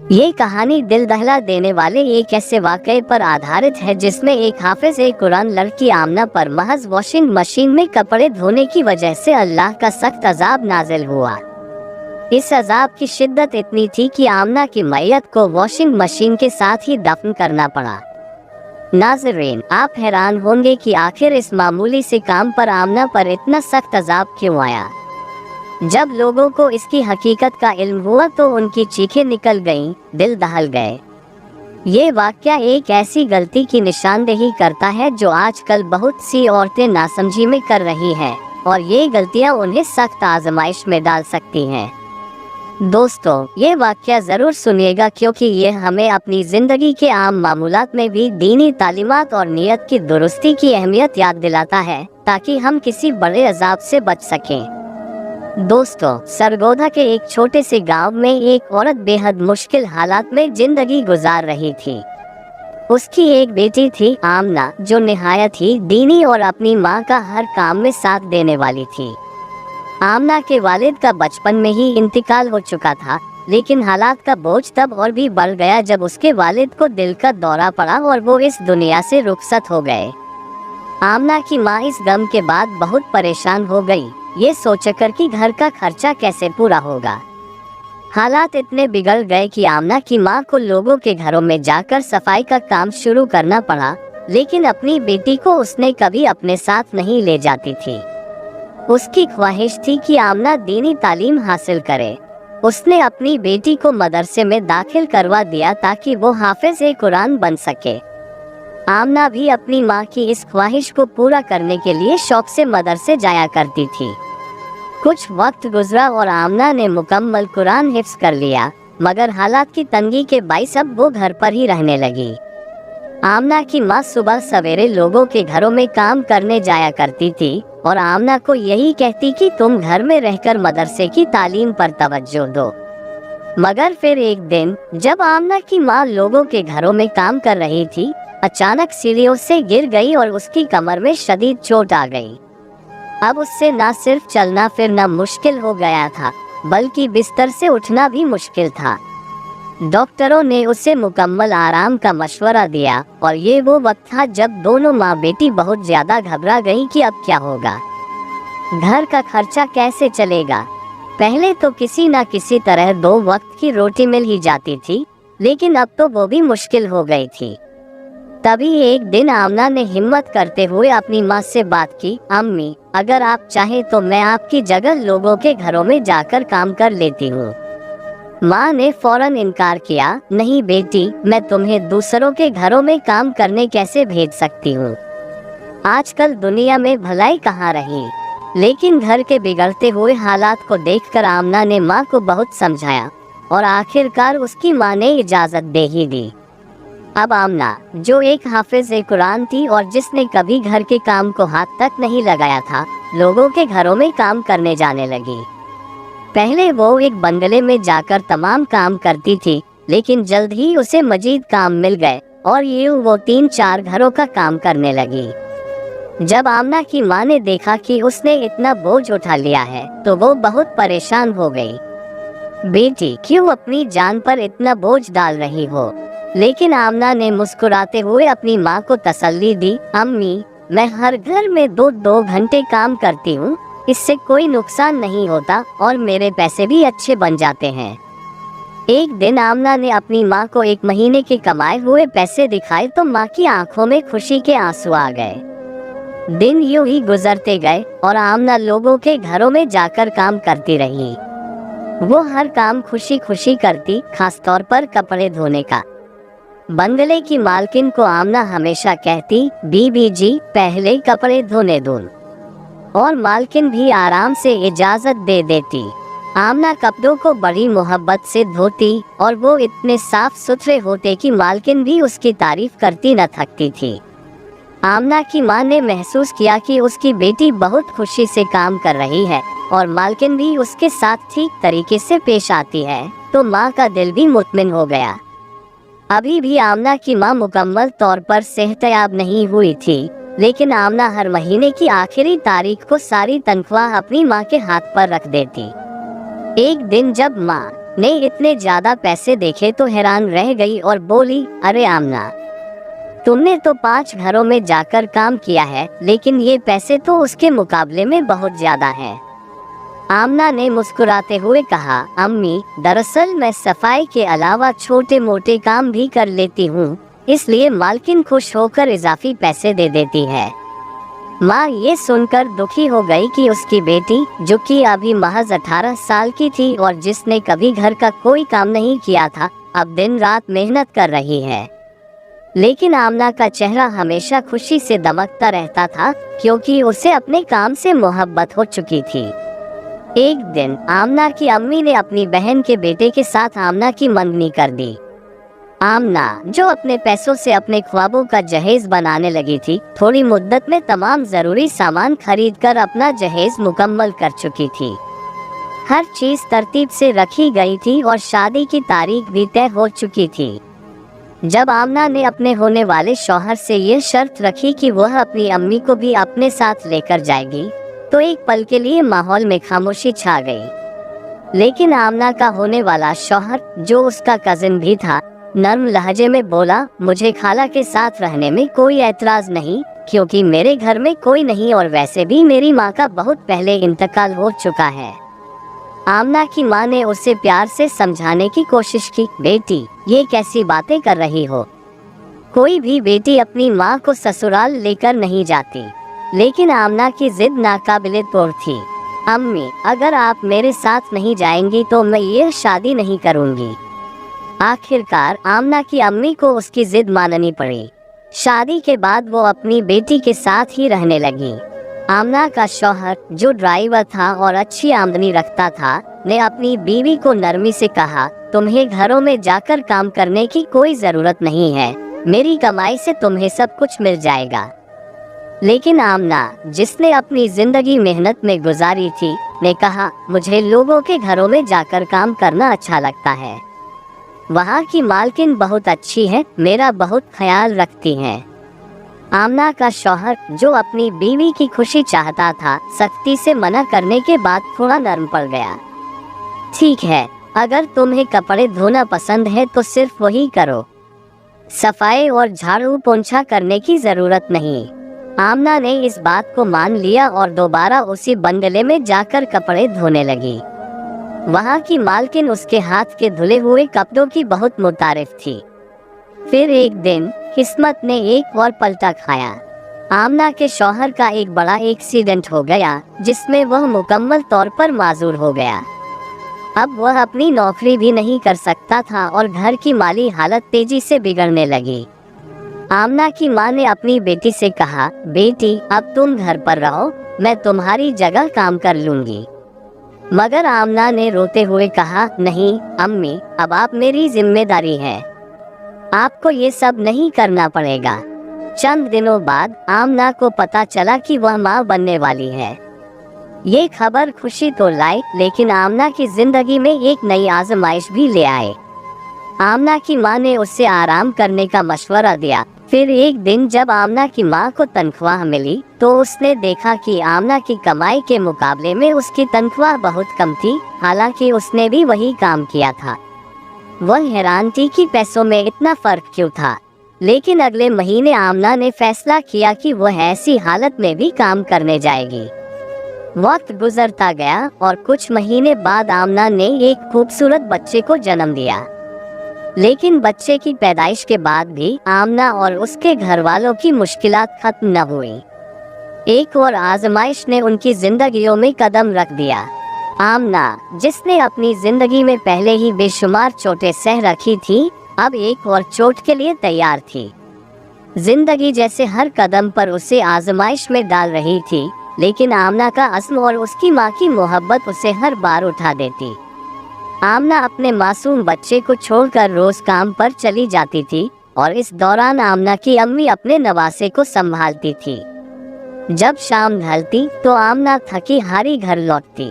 ये कहानी दिल दहला देने वाले एक ऐसे वाक़ये पर आधारित है जिसमें एक हाफिज कुरान लड़की आमना पर महज वॉशिंग मशीन में कपड़े धोने की वजह से अल्लाह का सख्त अजाब नाजिल हुआ। इस अजाब की शिद्दत इतनी थी कि आमना की मैयत को वॉशिंग मशीन के साथ ही दफन करना पड़ा। नाज़रीन, आप हैरान होंगे कि आखिर इस मामूली से काम पर आमना पर इतना सख्त अजाब क्यों आया। जब लोगों को इसकी हकीकत का इल्म हुआ तो उनकी चीखें निकल गईं, दिल दहल गए। ये वाक़या एक ऐसी गलती की निशानदेही करता है जो आजकल बहुत सी औरतें नासमझी में कर रही हैं और ये गलतियां उन्हें सख्त आजमाइश में डाल सकती हैं। दोस्तों, ये वाक़या ज़रूर सुनिएगा क्योंकि ये हमें अपनी ज़िंदगी के आम मामूलात में भी दीनी तालीमात और नीयत की दुरुस्ती की अहमियत याद दिलाता है ताकि हम किसी बड़े अजाब से बच सकें। दोस्तों, सरगोधा के एक छोटे से गांव में एक औरत बेहद मुश्किल हालात में जिंदगी गुजार रही थी। उसकी एक बेटी थी आमना, जो निहायत ही दीनी और अपनी मां का हर काम में साथ देने वाली थी। आमना के वालिद का बचपन में ही इंतकाल हो चुका था, लेकिन हालात का बोझ तब और भी बढ़ गया जब उसके वालिद को दिल का दौरा पड़ा और वो इस दुनिया से रुखसत हो गए। आमना की माँ इस गम के बाद बहुत परेशान हो गई, ये सोचकर कि घर का खर्चा कैसे पूरा होगा। हालात इतने बिगड़ गए कि आमना की माँ को लोगों के घरों में जाकर सफाई का काम शुरू करना पड़ा, लेकिन अपनी बेटी को उसने कभी अपने साथ नहीं ले जाती थी। उसकी ख्वाहिश थी कि आमना दीनी तालीम हासिल करे। उसने अपनी बेटी को मदरसे में दाखिल करवा दिया ताकि वो हाफिज कुरान बन सके। आमना भी अपनी माँ की इस ख्वाहिश को पूरा करने के लिए शौक से मदरसे जाया करती थी। कुछ वक्त गुजरा और आमना ने मुकम्मल कुरान हिफ्ज कर लिया, मगर हालात की तंगी के बाइस अब वो घर पर ही रहने लगी। आमना की माँ सुबह सवेरे लोगों के घरों में काम करने जाया करती थी और आमना को यही कहती कि तुम घर में रहकर मदरसे की तालीम पर तवज्जो दो। मगर फिर एक दिन जब आमना की माँ लोगों के घरों में काम कर रही थी, अचानक सीढ़ियों से गिर गई और उसकी कमर में शदीद चोट आ गई। अब उससे न सिर्फ चलना फिरना मुश्किल हो गया था, बल्कि बिस्तर से उठना भी मुश्किल था। डॉक्टरों ने उसे मुकम्मल आराम का मशवरा दिया और ये वो वक्त था जब दोनों माँ बेटी बहुत ज्यादा घबरा गईं कि अब क्या होगा, घर का खर्चा कैसे चलेगा। पहले तो किसी न किसी तरह 2 वक्त की रोटी मिल ही जाती थी, लेकिन अब तो वो भी मुश्किल हो गई थी। तभी एक दिन आमना ने हिम्मत करते हुए अपनी माँ से बात की, अम्मी, अगर आप चाहें तो मैं आपकी जगह लोगों के घरों में जाकर काम कर लेती हूँ। माँ ने फौरन इनकार किया, नहीं बेटी, मैं तुम्हें दूसरों के घरों में काम करने कैसे भेज सकती हूँ। आजकल दुनिया में भलाई कहाँ रही। लेकिन घर के बिगड़ते हुए हालात को देखकर आमना ने माँ को बहुत समझाया और आखिरकार उसकी माँ ने इजाज़त दे ही दी। अब आमना, जो एक हाफिज कुरान थी और जिसने कभी घर के काम को हाथ तक नहीं लगाया था, लोगों के घरों में काम करने जाने लगी। पहले वो एक बंगले में जाकर तमाम काम करती थी, लेकिन जल्द ही उसे मजीद काम मिल गए और यूं वो 3-4 घरों का काम करने लगी। जब आमना की माँ ने देखा कि उसने इतना बोझ उठा लिया है तो वो बहुत परेशान हो गई। बेटी, क्यों अपनी जान पर इतना बोझ डाल रही हो। लेकिन आमना ने मुस्कुराते हुए अपनी माँ को तसल्ली दी, अम्मी, मैं हर घर में 2-2 घंटे काम करती हूँ, इससे कोई नुकसान नहीं होता और मेरे पैसे भी अच्छे बन जाते हैं। एक दिन आमना ने अपनी माँ को 1 महीने के कमाए हुए पैसे दिखाए तो माँ की आंखों में खुशी के आंसू आ गए। दिन यूं ही गुजरते गए और आमना लोगों के घरों में जाकर काम करती रही। वो हर काम खुशी खुशी करती, खास तौर पर कपड़े धोने का। बंगले की मालकिन को आमना हमेशा कहती, बीबी जी, पहले कपड़े धोने दो, और मालकिन भी आराम से इजाजत दे देती। आमना कपड़ों को बड़ी मोहब्बत से धोती और वो इतने साफ सुथरे होते कि मालकिन भी उसकी तारीफ करती न थकती थी। आमना की माँ ने महसूस किया कि उसकी बेटी बहुत खुशी से काम कर रही है और मालकिन भी उसके साथ ठीक तरीके से पेश आती है, तो माँ का दिल भी मुतमिन हो गया। अभी भी आमना की माँ मुकम्मल तौर पर सेहतयाब नहीं हुई थी, लेकिन आमना हर महीने की आखिरी तारीख को सारी तनख्वाह अपनी माँ के हाथ पर रख देती। एक दिन जब माँ ने इतने ज्यादा पैसे देखे तो हैरान रह गई और बोली, अरे आमना, तुमने तो 5 घरों में जाकर काम किया है, लेकिन ये पैसे तो उसके मुकाबले में बहुत ज्यादा हैं। आमना ने मुस्कुराते हुए कहा, अम्मी, दरअसल मैं सफाई के अलावा छोटे मोटे काम भी कर लेती हूँ, इसलिए मालकिन खुश होकर इजाफी पैसे दे देती है। माँ ये सुनकर दुखी हो गई कि उसकी बेटी, जो कि अभी महज 18 साल की थी और जिसने कभी घर का कोई काम नहीं किया था, अब दिन रात मेहनत कर रही है। लेकिन आमना का चेहरा हमेशा खुशी से दमकता रहता था, क्योंकि उसे अपने काम से मोहब्बत हो चुकी थी। एक दिन आमना की अम्मी ने अपनी बहन के बेटे के साथ आमना की मंगनी कर दी। आमना, जो अपने पैसों से अपने ख्वाबों का जहेज बनाने लगी थी, थोड़ी मुद्दत में तमाम जरूरी सामान खरीदकर अपना जहेज मुकम्मल कर चुकी थी। हर चीज तरतीब से रखी गई थी और शादी की तारीख भी तय हो चुकी थी। जब आमना ने अपने होने वाले शौहर से ये शर्त रखी कि वह अपनी अम्मी को भी अपने साथ लेकर जाएगी, तो एक पल के लिए माहौल में खामोशी छा गई। लेकिन आमना का होने वाला शौहर, जो उसका कजिन भी था, नर्म लहजे में बोला, मुझे खाला के साथ रहने में कोई एतराज नहीं, क्योंकि मेरे घर में कोई नहीं और वैसे भी मेरी माँ का बहुत पहले इंतकाल हो चुका है। आमना की माँ ने उसे प्यार से समझाने की कोशिश की, बेटी, ये कैसी बातें कर रही हो? कोई भी बेटी अपनी माँ को ससुराल लेकर नहीं जाती। लेकिन आमना की जिद नाकाबिले तोड़ थी। अम्मी, अगर आप मेरे साथ नहीं जाएंगी तो मैं ये शादी नहीं करूँगी। आखिरकार आमना की अम्मी को उसकी जिद माननी पड़ी। शादी के बाद वो अपनी बेटी के साथ ही रहने लगी। आमना का शौहर, जो ड्राइवर था और अच्छी आमदनी रखता था, ने अपनी बीवी को नरमी से कहा, तुम्हें घरों में जाकर काम करने की कोई जरूरत नहीं है, मेरी कमाई से तुम्हें सब कुछ मिल जाएगा। लेकिन आमना, जिसने अपनी जिंदगी मेहनत में गुजारी थी, ने कहा, मुझे लोगों के घरों में जाकर काम करना अच्छा लगता है। वहाँ की मालकिन बहुत अच्छी है, मेरा बहुत ख्याल रखती हैं। आमना का शौहर, जो अपनी बीवी की खुशी चाहता था, सख्ती से मना करने के बाद थोड़ा नर्म पड़ गया। ठीक है, अगर तुम्हें कपड़े धोना पसंद है तो सिर्फ वही करो, सफाई और झाड़ू पोंछा करने की जरूरत नहीं। आमना ने इस बात को मान लिया और दोबारा उसी बंगले में जाकर कपड़े धोने लगी। वहाँ की मालकिन उसके हाथ के धुले हुए कपड़ों की बहुत मुतारिफ थी। फिर एक दिन किस्मत ने एक और पलटा खाया। आमना के शौहर का एक बड़ा एक्सीडेंट हो गया, जिसमें वह मुकम्मल तौर पर माजूर हो गया। अब वह अपनी नौकरी भी नहीं कर सकता था और घर की माली हालत तेजी से बिगड़ने लगी। आमना की माँ ने अपनी बेटी से कहा, बेटी, अब तुम घर पर रहो, मैं तुम्हारी जगह काम कर लूंगी। मगर आमना ने रोते हुए कहा, नहीं अम्मी, अब आप मेरी जिम्मेदारी है, आपको ये सब नहीं करना पड़ेगा। चंद दिनों बाद आमना को पता चला कि वह माँ बनने वाली है। ये खबर खुशी तो लाई, लेकिन आमना की जिंदगी में एक नई आजमाइश भी ले आए। आमना की माँ ने उससे आराम करने का मशवरा दिया। फिर एक दिन जब आमना की माँ को तनख्वाह मिली, तो उसने देखा कि आमना की कमाई के मुकाबले में उसकी तनख्वाह बहुत कम थी, हालांकि उसने भी वही काम किया था। वह हैरान थी कि पैसों में इतना फर्क क्यों था। लेकिन अगले महीने आमना ने फैसला किया कि वह ऐसी हालत में भी काम करने जाएगी। वक्त गुजरता गया और कुछ महीने बाद आमना ने एक खूबसूरत बच्चे को जन्म दिया। लेकिन बच्चे की पैदाइश के बाद भी आमना और उसके घर वालों की मुश्किलात खत्म न हुई। एक और आजमाइश ने उनकी जिंदगियों में कदम रख दिया। आमना, जिसने अपनी जिंदगी में पहले ही बेशुमार चोटें सह रखी थी, अब एक और चोट के लिए तैयार थी। जिंदगी जैसे हर कदम पर उसे आजमाइश में डाल रही थी, लेकिन आमना का अज़्म और उसकी माँ की मोहब्बत उसे हर बार उठा देती। आमना अपने मासूम बच्चे को छोड़कर रोज काम पर चली जाती थी और इस दौरान आमना की अम्मी अपने नवासे को संभालती थी। जब शाम ढलती तो आमना थकी हारी घर लौटती।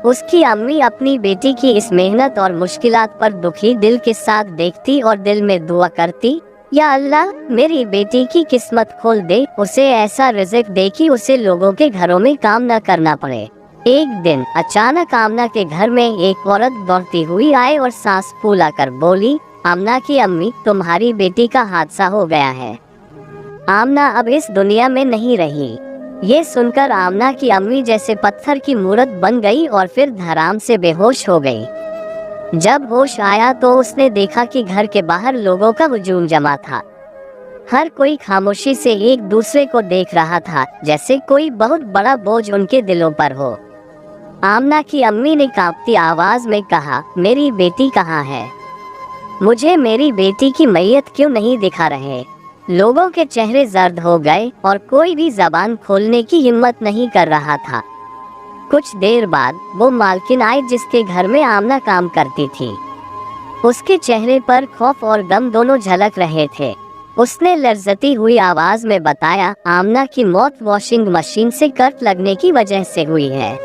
उसकी अम्मी अपनी बेटी की इस मेहनत और मुश्किलात पर दुखी दिल के साथ देखती और दिल में दुआ करती, या अल्लाह, मेरी बेटी की किस्मत खोल दे, उसे ऐसा रिज़्क दे कि उसे लोगों के घरों में काम न करना पड़े। एक दिन अचानक आमना के घर में एक औरत दौड़ती हुई आई और सांस फूलाकर बोली, आमना की अम्मी, तुम्हारी बेटी का हादसा हो गया है। आमना अब इस दुनिया में नहीं रही। ये सुनकर आमना की अम्मी जैसे पत्थर की मूरत बन गई और फिर धड़ाम से बेहोश हो गई। जब होश आया तो उसने देखा कि घर के बाहर लोगों का हुजूम जमा था। हर कोई खामोशी से एक दूसरे को देख रहा था, जैसे कोई बहुत बड़ा बोझ उनके दिलों पर हो। आमना की अम्मी ने कांपती आवाज में कहा, मेरी बेटी कहाँ है? मुझे मेरी बेटी की मैयत क्यों नहीं दिखा रहे? लोगों के चेहरे जर्द हो गए और कोई भी जबान खोलने की हिम्मत नहीं कर रहा था। कुछ देर बाद वो मालकिन आई जिसके घर में आमना काम करती थी। उसके चेहरे पर खौफ और गम दोनों झलक रहे थे। उसने लर्जती हुई आवाज में बताया, आमना की मौत वॉशिंग मशीन से कट लगने की वजह से हुई है।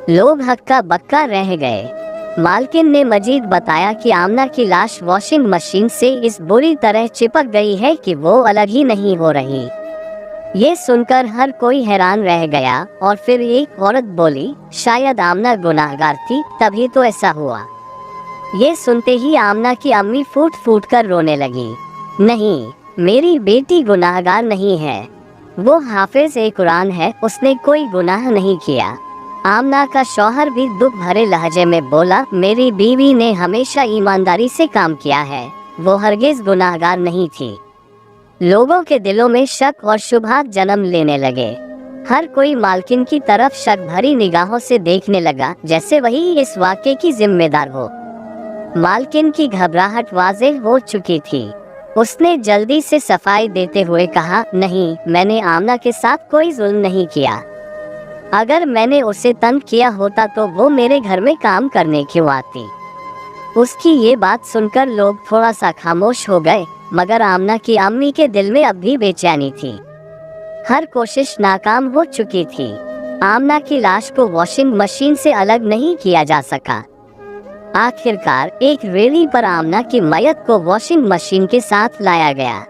लोग हक्का बक्का रह गए। मालकिन ने मजीद बताया कि आमना की लाश वॉशिंग मशीन से इस बुरी तरह चिपक गई है कि वो अलग ही नहीं हो रही। ये सुनकर हर कोई हैरान रह गया और फिर एक औरत बोली, शायद आमना गुनाहगार थी, तभी तो ऐसा हुआ। ये सुनते ही आमना की अम्मी फूट फूट कर रोने लगी। नहीं, मेरी बेटी गुनाहगार नहीं है। वो हाफिज कुरान है, उसने कोई गुनाह नहीं किया। आमना का शौहर भी दुख भरे लहजे में बोला, मेरी बीवी ने हमेशा ईमानदारी से काम किया है, वो हरगिज गुनाहगार नहीं थी। लोगों के दिलों में शक और शुबहात जन्म लेने लगे। हर कोई मालकिन की तरफ शक भरी निगाहों से देखने लगा, जैसे वही इस वाक़े की जिम्मेदार हो। मालकिन की घबराहट वाज़ेह हो चुकी थी। उसने जल्दी से सफाई देते हुए कहा, नहीं, मैंने आमना के साथ कोई जुल्म नहीं किया। अगर मैंने उसे तंग किया होता तो वो मेरे घर में काम करने क्यों आती? उसकी ये बात सुनकर लोग थोड़ा सा खामोश हो गए, मगर आमना की अम्मी के दिल में अब भी बेचैनी थी। हर कोशिश नाकाम हो चुकी थी। आमना की लाश को वॉशिंग मशीन से अलग नहीं किया जा सका। आखिरकार एक रेली पर आमना की मैयत को वॉशिंग मशीन के साथ लाया गया।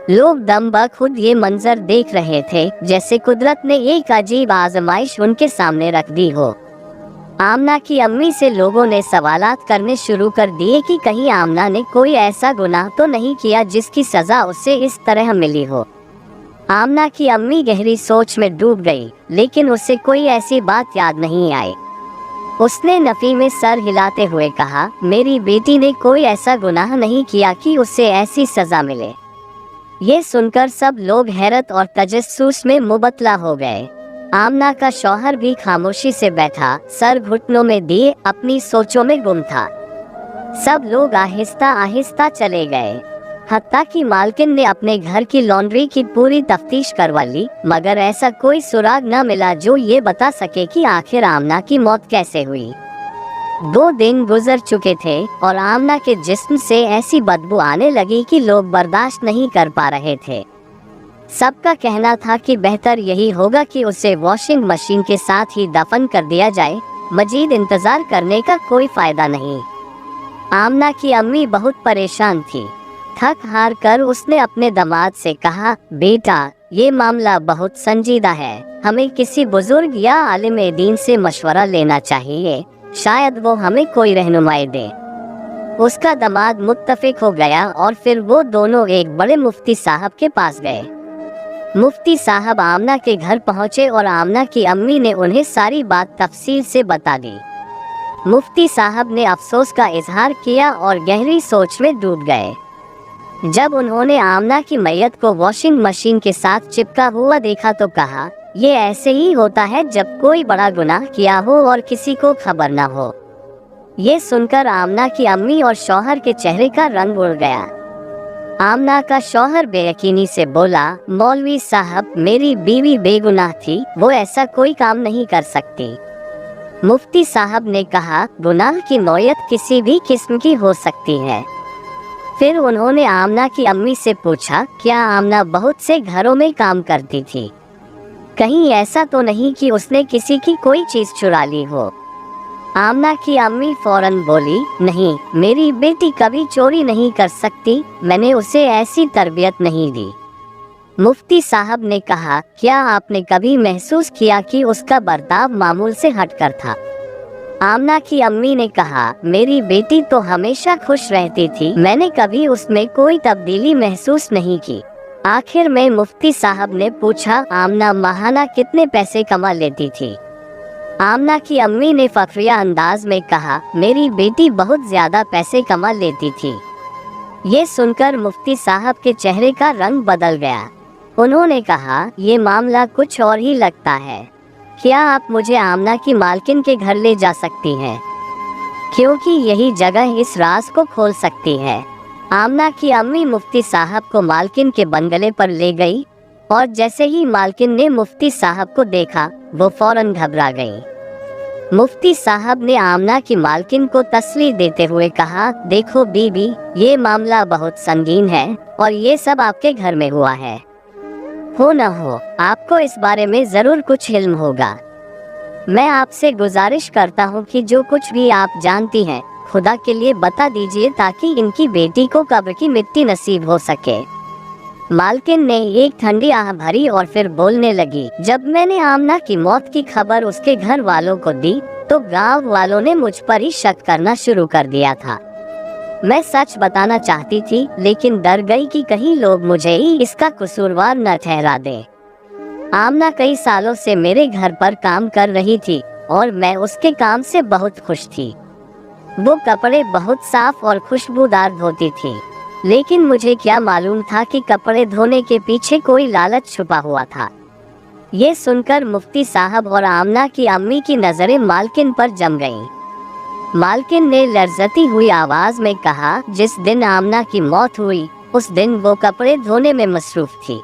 लोग दम बखुद ये मंजर देख रहे थे, जैसे कुदरत ने एक अजीब आजमाइश उनके सामने रख दी हो। आमना की अम्मी से लोगों ने सवालात करने शुरू कर दिए कि कहीं आमना ने कोई ऐसा गुनाह तो नहीं किया जिसकी सजा उसे इस तरह मिली हो। आमना की अम्मी गहरी सोच में डूब गई, लेकिन उसे कोई ऐसी बात याद नहीं आई। उसने नफी में सर हिलाते हुए कहा, मेरी बेटी ने कोई ऐसा गुनाह नहीं किया कि उसे ऐसी सजा मिले। ये सुनकर सब लोग हैरत और तजस्सुस में मुबतला हो गए। आमना का शौहर भी खामोशी से बैठा, सर घुटनों में दिए अपनी सोचों में गुम था। सब लोग आहिस्ता आहिस्ता चले गए। हत्ता कि मालकिन ने अपने घर की लॉन्ड्री की पूरी तफ्तीश करवा ली, मगर ऐसा कोई सुराग न मिला जो ये बता सके कि आखिर आमना की मौत कैसे हुई। 2 दिन गुजर चुके थे और आमना के जिस्म से ऐसी बदबू आने लगी कि लोग बर्दाश्त नहीं कर पा रहे थे। सबका कहना था कि बेहतर यही होगा कि उसे वॉशिंग मशीन के साथ ही दफन कर दिया जाए, मजीद इंतजार करने का कोई फायदा नहीं। आमना की अम्मी बहुत परेशान थी। थक हार कर उसने अपने दामाद से कहा, बेटा, ये मामला बहुत संजीदा है, हमें किसी बुजुर्ग या आलिम दीन से मशवरा लेना चाहिए, शायद वो हमें कोई रहनुमाई दे। उसका दामाद मुत्तफिक हो गया और फिर वो दोनों एक बड़े मुफ्ती साहब के पास गए। मुफ्ती साहब आमना के घर पहुंचे और आमना की अम्मी ने उन्हें सारी बात तफसील से बता दी। मुफ्ती साहब ने अफसोस का इजहार किया और गहरी सोच में डूब गए। जब उन्होंने आमना की मैयत को वॉशिंग मशीन के साथ चिपका हुआ देखा तो कहा, ये ऐसे ही होता है जब कोई बड़ा गुनाह किया हो और किसी को खबर न हो। ये सुनकर आमना की अम्मी और शौहर के चेहरे का रंग उड़ गया। आमना का शौहर बेयकीनी से बोला, मौलवी साहब, मेरी बीवी बेगुनाह थी, वो ऐसा कोई काम नहीं कर सकती। मुफ्ती साहब ने कहा, गुनाह की नौयत किसी भी किस्म की हो सकती है। फिर उन्होंने आमना की अम्मी से पूछा, क्या आमना बहुत से घरों में काम करती थी? कहीं ऐसा तो नहीं कि उसने किसी की कोई चीज चुरा ली हो? आमना की अम्मी फौरन बोली, नहीं, मेरी बेटी कभी चोरी नहीं कर सकती, मैंने उसे ऐसी तरबियत नहीं दी। मुफ्ती साहब ने कहा, क्या आपने कभी महसूस किया कि उसका बर्ताव मामूल से हटकर था? आमना की अम्मी ने कहा, मेरी बेटी तो हमेशा खुश रहती थी, मैंने कभी उसमें कोई तब्दीली महसूस नहीं की। आखिर में मुफ्ती साहब ने पूछा, आमना माहाना कितने पैसे कमा लेती थी? आमना की अम्मी ने फखरिया अंदाज में कहा, मेरी बेटी बहुत ज्यादा पैसे कमा लेती थी। ये सुनकर मुफ्ती साहब के चेहरे का रंग बदल गया। उन्होंने कहा, ये मामला कुछ और ही लगता है। क्या आप मुझे आमना की मालकिन के घर ले जा सकती हैं? क्योंकि यही जगह इस राज को खोल सकती है। आमना की अम्मी मुफ्ती साहब को मालकिन के बंगले पर ले गई और जैसे ही मालकिन ने मुफ्ती साहब को देखा, वो फौरन घबरा गई। मुफ्ती साहब ने आमना की मालकिन को तसल्ली देते हुए कहा, देखो बीबी, ये मामला बहुत संगीन है और ये सब आपके घर में हुआ है। हो न हो, आपको इस बारे में जरूर कुछ इल्म होगा। मैं आपसे गुजारिश करता हूँ कि जो कुछ भी आप जानती हैं, खुदा के लिए बता दीजिए ताकि इनकी बेटी को कब्र की मिट्टी नसीब हो सके। मालकिन ने एक ठंडी आह भरी और फिर बोलने लगी, जब मैंने आमना की मौत की खबर उसके घर वालों को दी तो गांव वालों ने मुझ पर ही शक करना शुरू कर दिया था। मैं सच बताना चाहती थी, लेकिन डर गई कि कहीं लोग मुझे ही इसका कसूरवार न ठहरा दें। आमना कई सालों से मेरे घर पर काम कर रही थी और मैं उसके काम से बहुत खुश थी। वो कपड़े बहुत साफ और खुशबूदार धोती थी, लेकिन मुझे क्या मालूम था कि कपड़े धोने के पीछे कोई लालच छुपा हुआ था। ये सुनकर मुफ्ती साहब और आमना की अम्मी की नजरें मालकिन पर जम गईं। मालकिन ने लर्जती हुई आवाज में कहा, जिस दिन आमना की मौत हुई उस दिन वो कपड़े धोने में मसरूफ थी।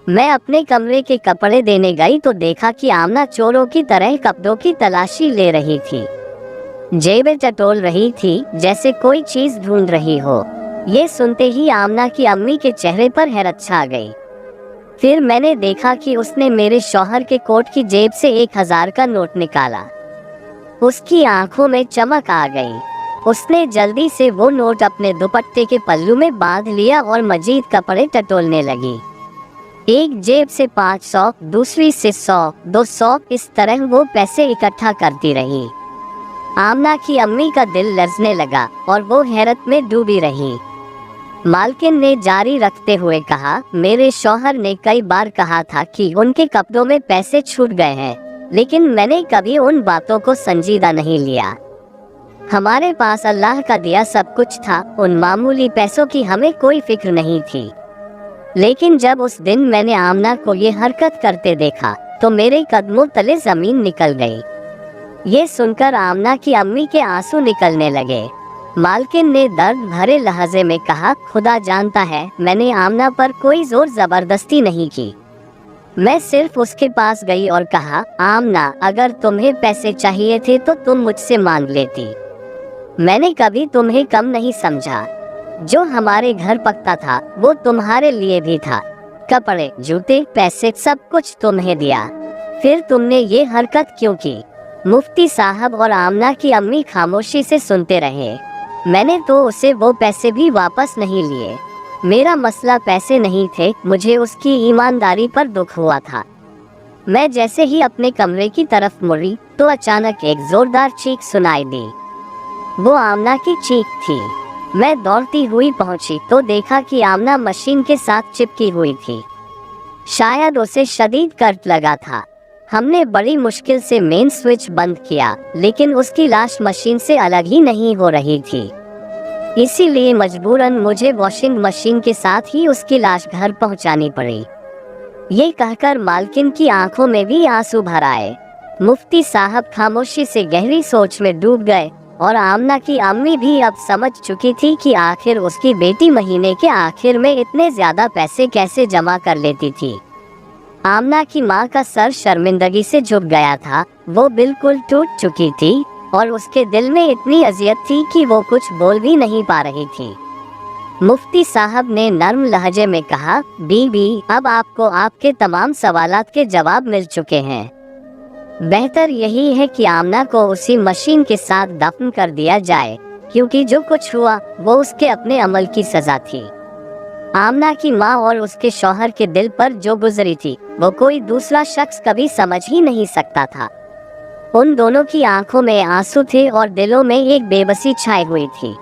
मैं अपने कमरे के कपड़े देने गई तो देखा कि आमना चोरों की तरह कपड़ों की तलाशी ले रही थी। जेबें टटोल रही थी जैसे कोई चीज ढूंढ रही हो। ये सुनते ही आमना की अम्मी के चेहरे पर हैरत छा गई। फिर मैंने देखा कि उसने मेरे शौहर के कोट की जेब से 1000 का नोट निकाला। उसकी आंखों में चमक आ गई। उसने जल्दी से वो नोट अपने दुपट्टे के पल्लू में बांध लिया और मजीद कपड़े टटोलने लगी। एक जेब से 500, दूसरी से 100, 200, इस तरह वो पैसे इकट्ठा करती रही। आमना की अम्मी का दिल लर्जने लगा और वो हैरत में डूबी रही। मालकिन ने जारी रखते हुए कहा, मेरे शौहर ने कई बार कहा था कि उनके कपड़ों में पैसे छूट गए हैं, लेकिन मैंने कभी उन बातों को संजीदा नहीं लिया। हमारे पास अल्लाह का दिया सब कुछ था, उन मामूली पैसों की हमें कोई फिक्र नहीं थी। लेकिन जब उस दिन मैंने आमना को ये हरकत करते देखा तो मेरे कदमों तले जमीन निकल गई। ये सुनकर आमना की अम्मी के आंसू निकलने लगे। मालकिन ने दर्द भरे लहजे में कहा, खुदा जानता है मैंने आमना पर कोई जोर जबरदस्ती नहीं की। मैं सिर्फ उसके पास गई और कहा, आमना, अगर तुम्हें पैसे चाहिए थे तो तुम मुझसे मांग लेती। मैंने कभी तुम्हें कम नहीं समझा। जो हमारे घर पकता था वो तुम्हारे लिए भी था। कपड़े, जूते, पैसे सब कुछ तुम्हें दिया। फिर तुमने ये हरकत क्यों की? मुफ्ती साहब और आमना की अम्मी खामोशी से सुनते रहे। मैंने तो उसे वो पैसे भी वापस नहीं लिए। मेरा मसला पैसे नहीं थे, मुझे उसकी ईमानदारी पर दुख हुआ था। मैं जैसे ही अपने कमरे की तरफ मुड़ी तो अचानक एक जोरदार चीख सुनाई दी। वो आमना की चीख थी। मैं दौड़ती हुई पहुंची तो देखा कि आमना मशीन के साथ चिपकी हुई थी। शायद उसे शदीद कर्क लगा था। हमने बड़ी मुश्किल से मेन स्विच बंद किया, लेकिन उसकी लाश मशीन से अलग ही नहीं हो रही थी। इसीलिए मजबूरन मुझे वॉशिंग मशीन के साथ ही उसकी लाश घर पहुंचानी पड़ी। ये कहकर मालकिन की आंखों में भी आंसू भर आए। मुफ्ती साहब खामोशी से गहरी सोच में डूब गए और आमना की अम्मी भी अब समझ चुकी थी कि आखिर उसकी बेटी महीने के आखिर में इतने ज्यादा पैसे कैसे जमा कर लेती थी। आमना की माँ का सर शर्मिंदगी से झुक गया था। वो बिल्कुल टूट चुकी थी और उसके दिल में इतनी अजियत थी कि वो कुछ बोल भी नहीं पा रही थी। मुफ्ती साहब ने नर्म लहजे में कहा, बीबी, अब आपको आपके तमाम सवालात के जवाब मिल चुके हैं। बेहतर यही है कि आमना को उसी मशीन के साथ दफन कर दिया जाए, क्योंकि जो कुछ हुआ वो उसके अपने अमल की सजा थी। आमना की माँ और उसके शौहर के दिल पर जो गुजरी थी वो कोई दूसरा शख्स कभी समझ ही नहीं सकता था। उन दोनों की आंखों में आंसू थे और दिलों में एक बेबसी छाई हुई थी।